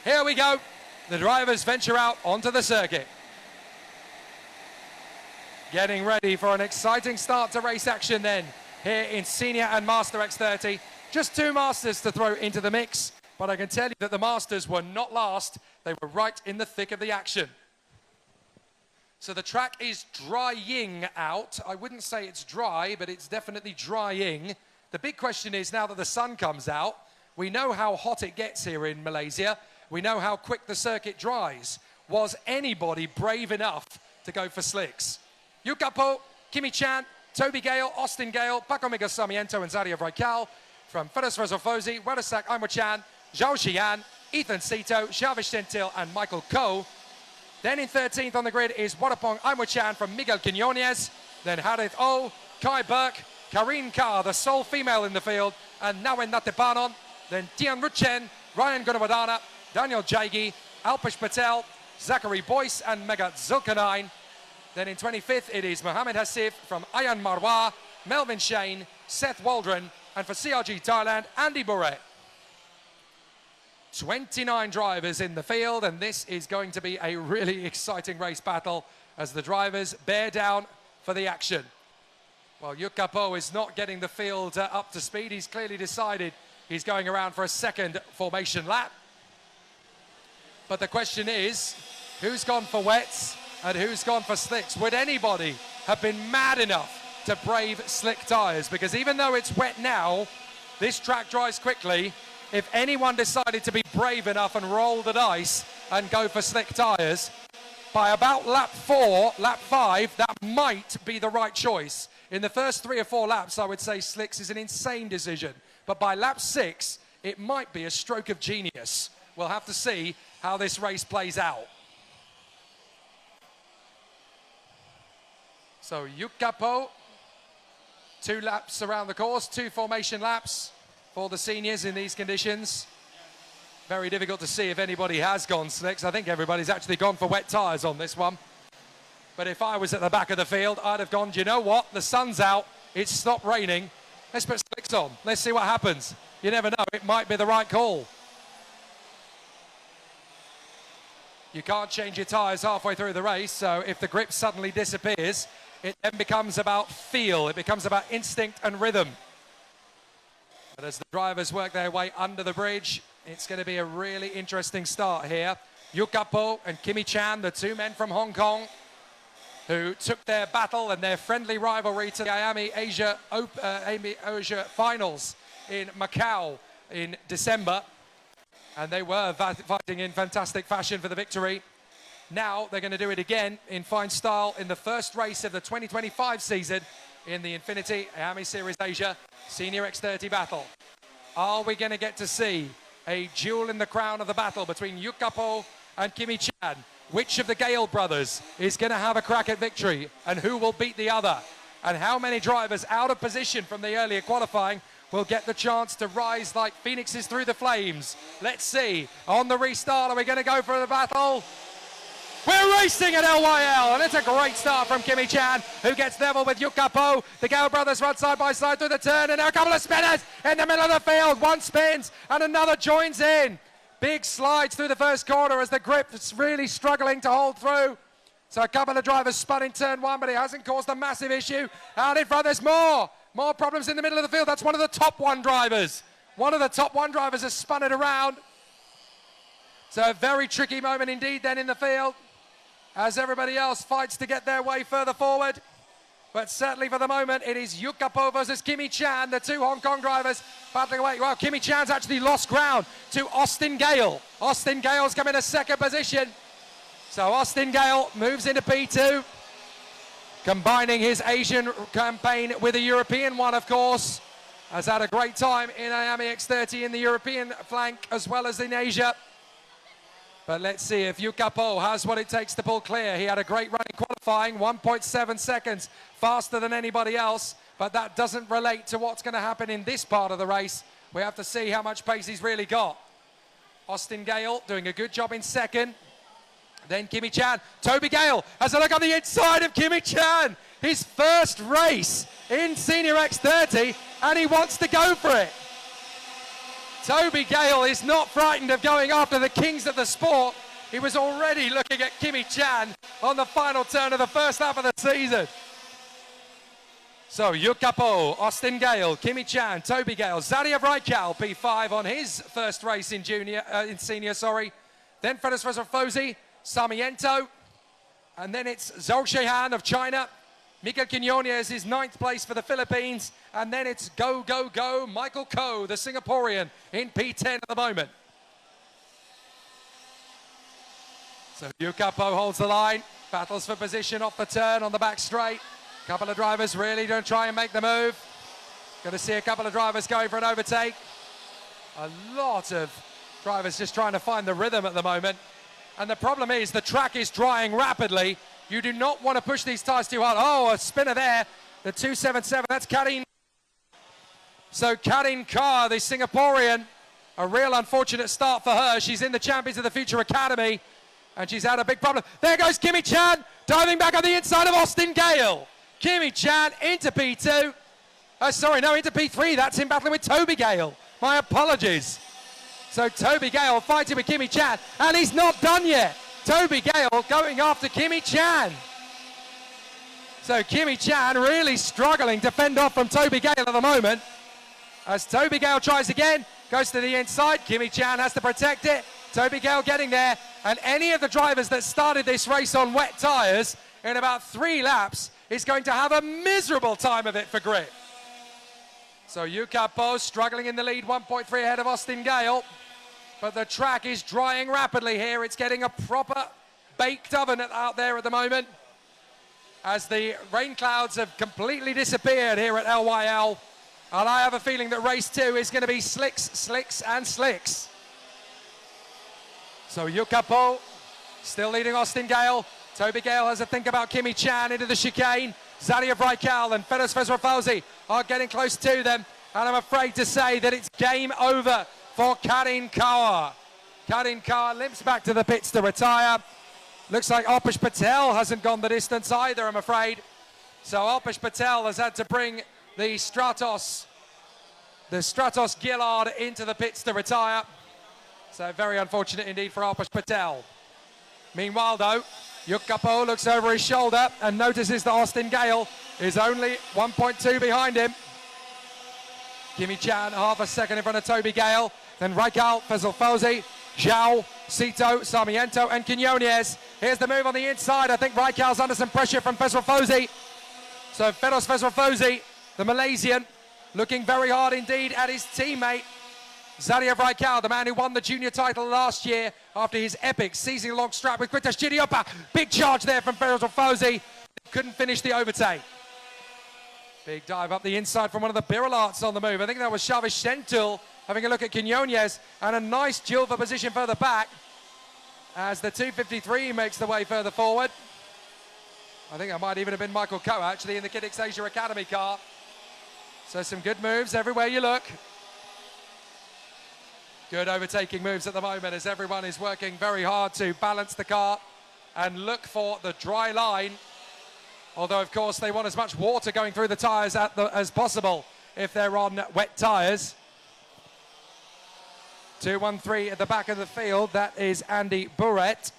Here we go. The drivers venture out onto the circuit. Getting ready for an exciting start to race action then, here in Senior and Master X30. Just two Masters to throw into the mix, but I can tell you that the Masters were not last. They were right in the thick of the action. So the track is drying out. I wouldn't say it's dry, but it's definitely drying. The big question is, now that the sun comes out, we know how hot it gets here in Malaysia. We know how quick the circuit dries. Was anybody brave enough to go for slicks? Yukapo, Kimi Chan, Toby Gale, Austin Gale, Paco Miguel Sarmiento and Zaria Vraikal. From Fedas Rezofosi, Wadasak Aimo-chan, Zhao Xian, Ethan Sito, Jarvis Tentil and Michael Koh. Then in 13th on the grid is Wadapong Aimo-chan from Miguel Quinones. Then Harith O, Kai Burke, Karine Carr, the sole female in the field, and Nawen Natepanon. Then Tian Ruchen, Ryan Gunawadana, Daniel Jaigi, Alpesh Patel, Zachary Boyce and Megat Zulkarnain. Then in 25th it is Mohamed Hassif from Ayan Marwa, Melvin Shane, Seth Waldron, and for CRG Thailand, Andy Bourret. 29 drivers in the field, and this is going to be a really exciting race battle as the drivers bear down for the action. Well, Yukapo is not getting the field up to speed. He's clearly decided he's going around for a second formation lap. But the question is, who's gone for wets and who's gone for slicks? Would anybody have been mad enough to brave slick tyres? Because even though it's wet now, this track dries quickly. If anyone decided to be brave enough and roll the dice and go for slick tyres, by about lap 4, lap 5, that might be the right choice. In the first 3 or 4 laps, I would say slicks is an insane decision. But by lap 6, it might be a stroke of genius. We'll have to see how this race plays out. So Yukapo, 2 laps around the course, 2 formation laps for the seniors in these conditions. Very difficult to see if anybody has gone slicks. I think everybody's actually gone for wet tyres on this one. But if I was at the back of the field, I'd have gone, do you know what? The sun's out, it's stopped raining. Let's put slicks on. Let's see what happens. You never know, it might be the right call. You can't change your tyres halfway through the race, so if the grip suddenly disappears, it then becomes about feel. It becomes about instinct and rhythm. But as the drivers work their way under the bridge, it's going to be a really interesting start here. Yukapo and Kimi Chan, the 2 men from Hong Kong, who took their battle and their friendly rivalry to the Iame Asia Finals in Macau in December. And they were fighting in fantastic fashion for the victory. Now they're going to do it again in fine style in the first race of the 2025 season in the Infinity Iame Series Asia Senior X30 battle. Are we going to get to see a jewel in the crown of the battle between Yukapo and Kimi Chan? Which of the Gale brothers is going to have a crack at victory, and who will beat the other? And how many drivers out of position from the earlier qualifying will get the chance to rise like phoenixes through the flames? Let's see. On the restart, are we going to go for the battle? We're racing at LYL, and it's a great start from Kimi Chan, who gets level with Yukapo. The Gale brothers run side by side through the turn, and now a couple of spinners in the middle of the field. One spins, and another joins in. Big slides through the first corner as the grip is really struggling to hold through. So a couple of drivers spun in turn 1, but it hasn't caused a massive issue. Out in front, there's more problems in the middle of the field. That's one of the top 1 drivers. One of the top 1 drivers has spun it around. So a very tricky moment indeed then in the field, as everybody else fights to get their way further forward. But certainly for the moment, it is Yukapo versus Kimi Chan, the 2 Hong Kong drivers battling away. Well, Kimi Chan's actually lost ground to Austin Gale. Austin Gale's come in a second position. So Austin Gale moves into P2, combining his Asian campaign with a European one, of course. Has had a great time in Iame X30 in the European flank as well as in Asia. But let's see if Yukapo has what it takes to pull clear. He had a great run in qualifying, 1.7 seconds faster than anybody else, but that doesn't relate to what's going to happen in this part of the race. We have to see how much pace he's really got. Austin Gale doing a good job in second. Then Kimi Chan. Toby Gale has a look on the inside of Kimi Chan. His first race in Senior X30, and he wants to go for it. Toby Gale is not frightened of going after the kings of the sport. He was already looking at Kimi Chan on the final turn of the first lap of the season. So Yukapo, Austin Gale, Kimi Chan, Toby Gale, Zadia Raikal, P5 on his first race in senior. Then Fedor Fozi, Sarmiento, and then it's Zhou Shehan of China. Miguel Quinones is 9th place for the Philippines, and then it's go, Michael Ko, the Singaporean, in P10 at the moment. So Yukapo holds the line, battles for position off the turn on the back straight. Couple of drivers really don't try and make the move. Going to see a couple of drivers going for an overtake. A lot of drivers just trying to find the rhythm at the moment. And the problem is the track is drying rapidly. You do not want to push these tyres too hard. Oh, a spinner there. The 277, that's Karin. So Karin Kaur, the Singaporean, a real unfortunate start for her. She's in the Champions of the Future Academy, and she's had a big problem. There goes Kimi Chan, diving back on the inside of Austin Gale. Kimi Chan into P2. Into P3. That's him battling with Toby Gale. My apologies. So Toby Gale fighting with Kimi Chan, and he's not done yet. Toby Gale going after Kimi Chan. So Kimi Chan really struggling to fend off from Toby Gale at the moment. As Toby Gale tries again, goes to the inside. Kimi Chan has to protect it. Toby Gale getting there. And any of the drivers that started this race on wet tyres in about 3 laps is going to have a miserable time of it for grip. So Yukapo struggling in the lead, 1.3 ahead of Austin Gale. But the track is drying rapidly here. It's getting a proper baked oven out there at the moment, as the rain clouds have completely disappeared here at LYL. And I have a feeling that race 2 is going to be slicks, slicks, and slicks. So Yukapo still leading Austin Gale. Toby Gale has a think about Kimi Chan into the chicane. Zadia Raikal and Fedor Fauzi are getting close to them. And I'm afraid to say that it's game over for Karin Kaur. Karin Kaur limps back to the pits to retire. Looks like Alpesh Patel hasn't gone the distance either, I'm afraid. So Alpesh Patel has had to bring the Stratos Gillard into the pits to retire. So very unfortunate indeed for Alpesh Patel. Meanwhile though, Yukapo looks over his shoulder and notices that Austin Gale is only 1.2 behind him. Kimi Chan half a second in front of Toby Gale. Then Raikal, Fauzi, Zhao, Sito, Sarmiento and Quinones. Here's the move on the inside. I think Raikal's under some pressure from Fauzi. So Fedor Fauzi, the Malaysian, looking very hard indeed at his teammate Zadia Raikal, the man who won the junior title last year after his epic season long strap with Quintas Chidiopa. Big charge there from Fedor Fauzi. Couldn't finish the overtake. Big dive up the inside from one of the Birilarts on the move. I think that was Shavish Sentul having a look at Quinones, and a nice duel for position further back as the 253 makes the way further forward. I think that might even have been Michael Coe actually in the Kiddix Asia Academy car. So some good moves everywhere you look. Good overtaking moves at the moment as everyone is working very hard to balance the car and look for the dry line. Although, of course, they want as much water going through the tyres as possible if they're on wet tyres. 2-1-3 at the back of the field. That is Andy Burret,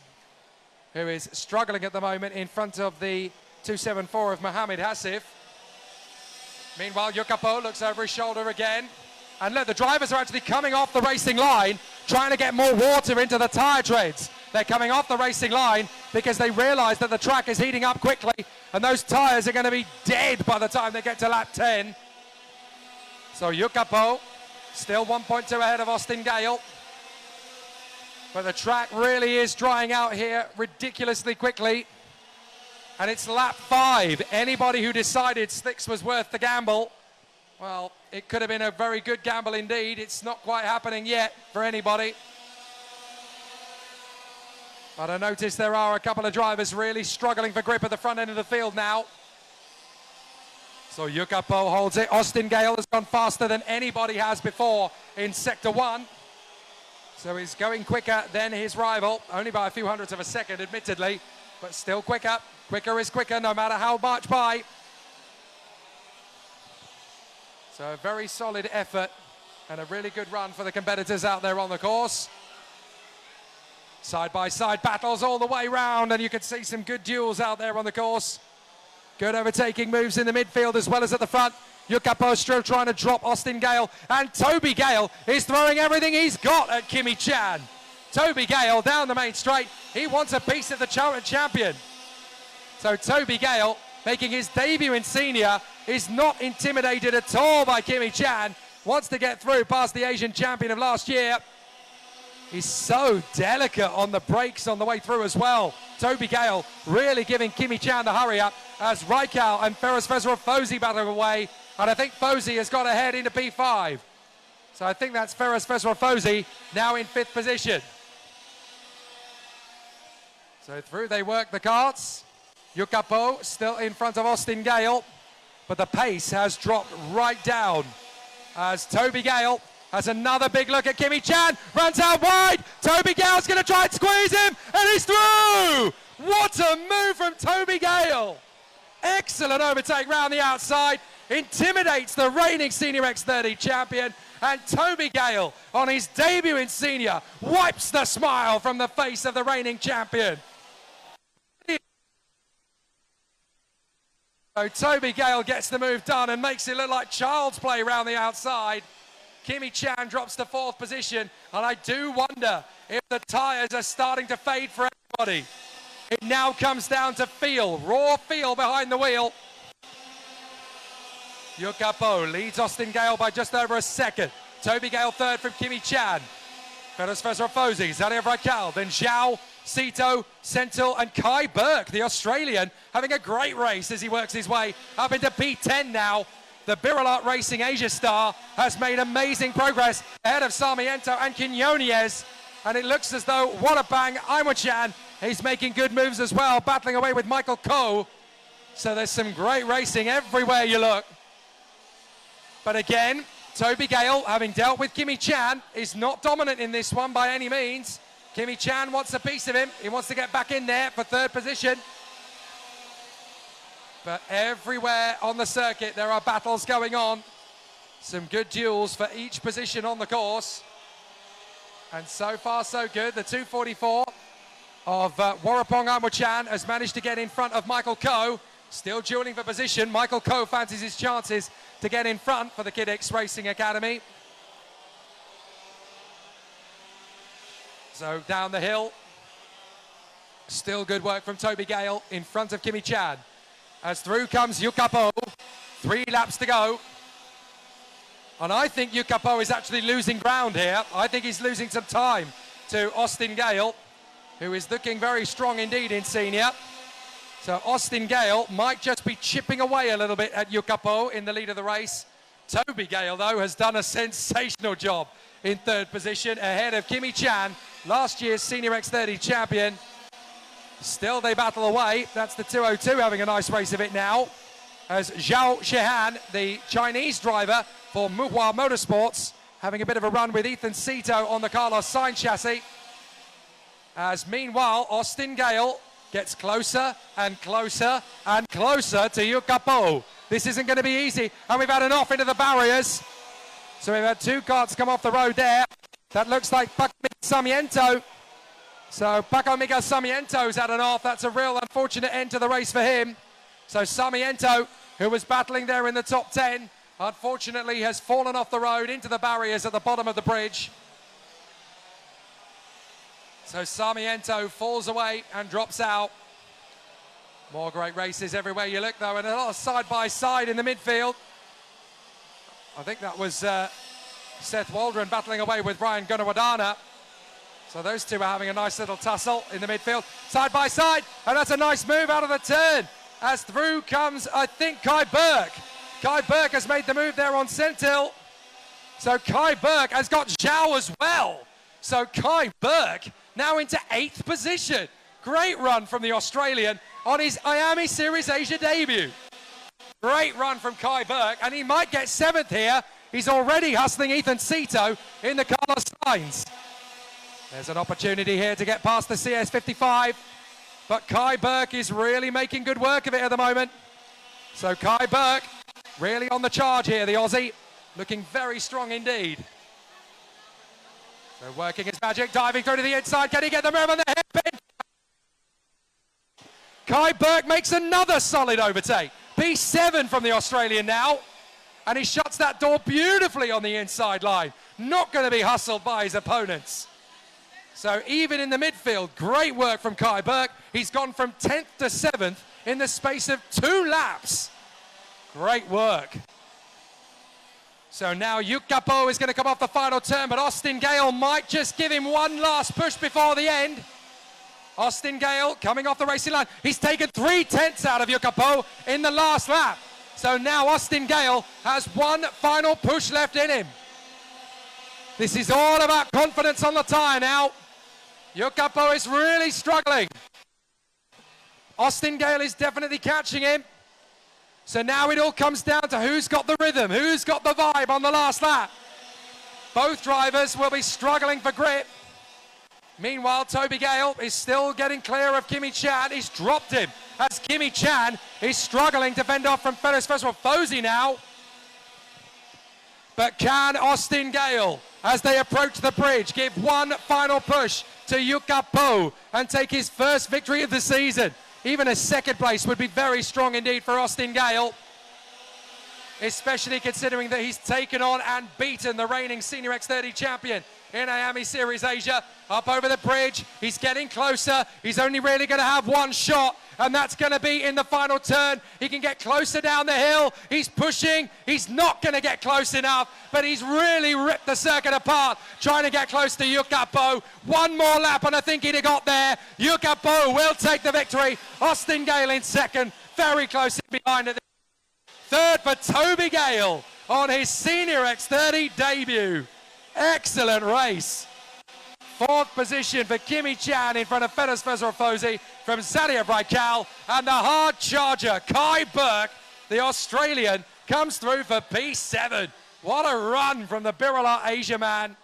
who is struggling at the moment in front of the 274 of Mohamed Hassif. Meanwhile, Yukapo looks over his shoulder again. And look, the drivers are actually coming off the racing line, trying to get more water into the tyre treads. They're coming off the racing line because they realise that the track is heating up quickly and those tyres are going to be dead by the time they get to lap 10. So Yukapo still 1.2 ahead of Austin Gale. But the track really is drying out here ridiculously quickly. And it's lap 5. Anybody who decided slicks was worth the gamble, well, it could have been a very good gamble indeed. It's not quite happening yet for anybody. But I notice there are a couple of drivers really struggling for grip at the front end of the field now. So Yukapo holds it. Austin Gale has gone faster than anybody has before in Sector 1. So he's going quicker than his rival, only by a few hundredths of a second, admittedly, but still quicker. Quicker is quicker, no matter how much by. So a very solid effort And a really good run for the competitors out there on the course. Side-by-side battles all the way round, and you can see some good duels out there on the course. Good overtaking moves in the midfield as well as at the front. Yukapo still trying to drop Austin Gale, and Toby Gale is throwing everything he's got at Kimi Chan. Toby Gale down the main straight. He wants a piece of the champion. So Toby Gale, making his debut in senior, is not intimidated at all by Kimi Chan. Wants to get through past the Asian champion of last year. He's so delicate on the brakes on the way through as well. Toby Gale really giving Kimi Chan the hurry up as Raikal and Ferris Fozi battling away. And I think Fozi has got ahead into P5. So I think that's Ferris Fozi now in 5th position. So through they work the carts. Yukapo still in front of Austin Gale, but the pace has dropped right down as Toby Gale has another big look at Kimi Chan, runs out wide. Toby Gale's going to try and squeeze him, and he's through. What a move from Toby Gale. Excellent overtake round the outside, intimidates the reigning Senior X30 champion, and Toby Gale, on his debut in senior, wipes the smile from the face of the reigning champion. So Toby Gale gets the move done and makes it look like child's play round the outside. Kimi Chan drops to 4th position, and I do wonder if the tyres are starting to fade for everybody. It now comes down to feel, raw feel behind the wheel. Yukapo leads Austin Gale by just over a second. Toby Gale 3rd from Kimi Chan. Ferris Fozi, Zadia Raikal, then Zhao, Sito, Sentil, and Kai Burke, the Australian, having a great race as he works his way up into P10 now. The Birilat Racing Asia star has made amazing progress ahead of Sarmiento and Quinones. And it looks as though, what a bang, Iame-chan, he's making good moves as well, battling away with Michael Ko. So there's some great racing everywhere you look. But again, Toby Gale, having dealt with Kimi Chan, is not dominant in this one by any means. Kimi Chan wants a piece of him. He wants to get back in there for 3rd position. But everywhere on the circuit, there are battles going on. Some good duels for each position on the course. And so far, so good. The 244 of Warapong Iame-chan has managed to get in front of Michael Ko. Still dueling for position. Michael Ko fancies his chances to get in front for the Kidix Racing Academy. So down the hill. Still good work from Toby Gale in front of Kimi Chan. As through comes Yukapo. 3 laps to go. And I think Yukapo is actually losing ground here. I think he's losing some time to Austin Gale, who is looking very strong indeed in senior. So Austin Gale might just be chipping away a little bit at Yukapo in the lead of the race. Toby Gale, though, has done a sensational job in 3rd position ahead of Kimi Chan, last year's Senior X30 champion. Still they battle away. That's the 202 having a nice race of it now. As Zhao Shehan, the Chinese driver for Muhua Motorsports, having a bit of a run with Ethan Sito on the Carlos Sainz chassis. As meanwhile, Austin Gale gets closer and closer and closer to Yukapo. This isn't going to be easy. And we've had an off into the barriers. So we've had 2 carts come off the road there. That looks like Paco Sarmiento. So Paco Miguel Sarmiento's had an off. That's a real unfortunate end to the race for him. So Sarmiento, who was battling there in the top 10, unfortunately has fallen off the road into the barriers at the bottom of the bridge. So Sarmiento falls away and drops out. More great races everywhere you look, though, and a lot of side-by-side in the midfield. I think that was Seth Waldron battling away with Brian Gunawadana. So those two are having a nice little tussle in the midfield. Side-by-side, and that's a nice move out of the turn. As through comes, I think, Kai Burke. Kai Burke has made the move there on Sentil. So Kai Burke has got Zhao as well. So Kai Burke now into 8th position. Great run from the Australian on his Iame Series Asia debut. Great run from Kai Burke, and he might get 7th here. He's already hustling Ethan Sito in the Carlos Sainz. There's an opportunity here to get past the CS55, but Kai Burke is really making good work of it at the moment. So Kai Burke really on the charge here, the Aussie, looking very strong indeed. So working his magic, diving through to the inside. Can he get the move on the hairpin? Kai Burke makes another solid overtake. P7 from the Australian now. And he shuts that door beautifully on the inside line. Not going to be hustled by his opponents. So even in the midfield, great work from Kai Burke. He's gone from 10th to 7th in the space of 2 laps. Great work. So now Yukapo is going to come off the final turn, but Austin Gale might just give him one last push before the end. Austin Gale coming off the racing line. He's taken 3/10 out of Yukapo in the last lap. So now Austin Gale has one final push left in him. This is all about confidence on the tyre now. Yukapo is really struggling. Austin Gale is definitely catching him. So now it all comes down to who's got the rhythm, who's got the vibe on the last lap. Both drivers will be struggling for grip. Meanwhile, Toby Gale is still getting clear of Kimi Chan. He's dropped him as Kimi Chan is struggling to fend off from Ferris Festival. Fozy now. But can Austin Gale, as they approach the bridge, give one final push to Yukapo and take his first victory of the season? Even a second place would be very strong indeed for Austin Gale, especially considering that he's taken on and beaten the reigning Senior X30 champion in Iame Series Asia. Up over the bridge, he's getting closer. He's only really going to have one shot, and that's going to be in the final turn. He can get closer down the hill. He's pushing. He's not going to get close enough, but he's really ripped the circuit apart, trying to get close to Yukapo. One more lap, and I think he'd have got there. Yukapo will take the victory. Austin Gale in second, very close in behind it. Third for Toby Gale on his Senior X30 debut. Excellent race. Fourth position for Kimi Chan in front of Fedas Fozy from Zadia Braikal. And the hard charger, Kai Burke, the Australian, comes through for P7. What a run from the Birla Asia man.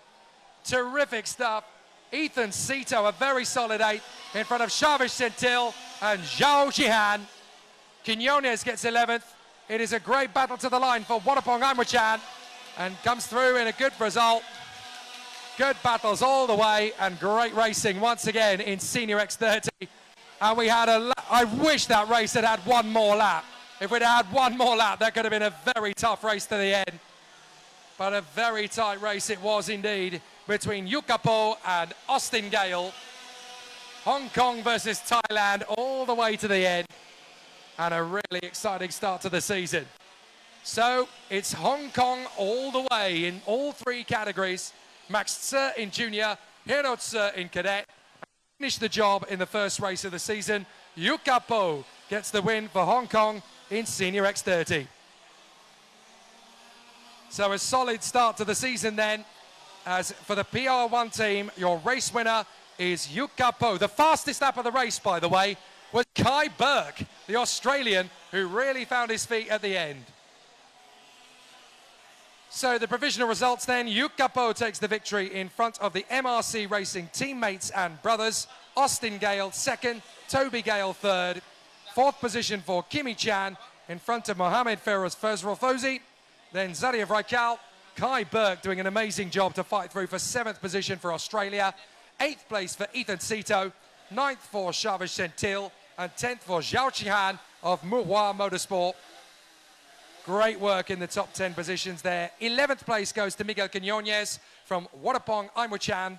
Terrific stuff. Ethan Sito, a very solid 8th in front of Shavish Sentil and Zhao Jihan. Quinones gets 11th. It is a great battle to the line for Wadapong Aimwachan and comes through in a good result. Good battles all the way and great racing once again in Senior X30. And we had I wish that race had had one more lap. If we'd had one more lap, that could have been a very tough race to the end. But a very tight race it was indeed between Yukapo and Austin Gale. Hong Kong versus Thailand all the way to the end. And a really exciting start to the season. So it's Hong Kong all the way in all 3 categories. Max Tse in junior, Hero Tse in cadet. Finished the job in the first race of the season. Yukapo gets the win for Hong Kong in Senior X30. So a solid start to the season then. As for the PR1 team, your race winner is Yukapo. The fastest lap of the race, by the way, was Kai Burke, the Australian, who really found his feet at the end. So the provisional results then, Yukapo takes the victory in front of the MRC Racing teammates and brothers. Austin Gale 2nd, Toby Gale 3rd. 4th position for Kimi Chan in front of Mohamed Feroz Fozy. Then Zadia Braikal, Kai Burke doing an amazing job to fight through for 7th position for Australia. 8th place for Ethan Sito, 9th for Shavish Sentil, and 10th for Zhao Qihan of Muhua Motorsport. Great work in the top 10 positions there. 11th place goes to Miguel Quinones from Wadapong Aimwachan.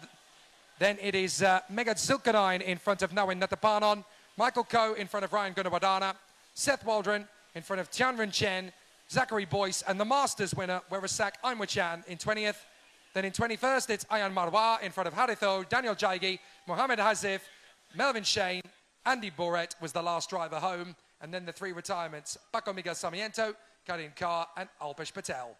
Then it is Megad Zulkarnain in front of Nawin Natapanon. Michael Coe in front of Ryan Gunawadana. Seth Waldron in front of Tianren Chen. Zachary Boyce and the Masters winner, Werasak Aimwachan in 20th. Then in 21st, it's Ayan Marwa in front of Haritho, Daniel Jaigi, Mohamed Hazif, Melvin Shane, Andy Boret was the last driver home. And then the 3 retirements, Paco Miguel Sarmiento, Karim Carr and Alpesh Patel.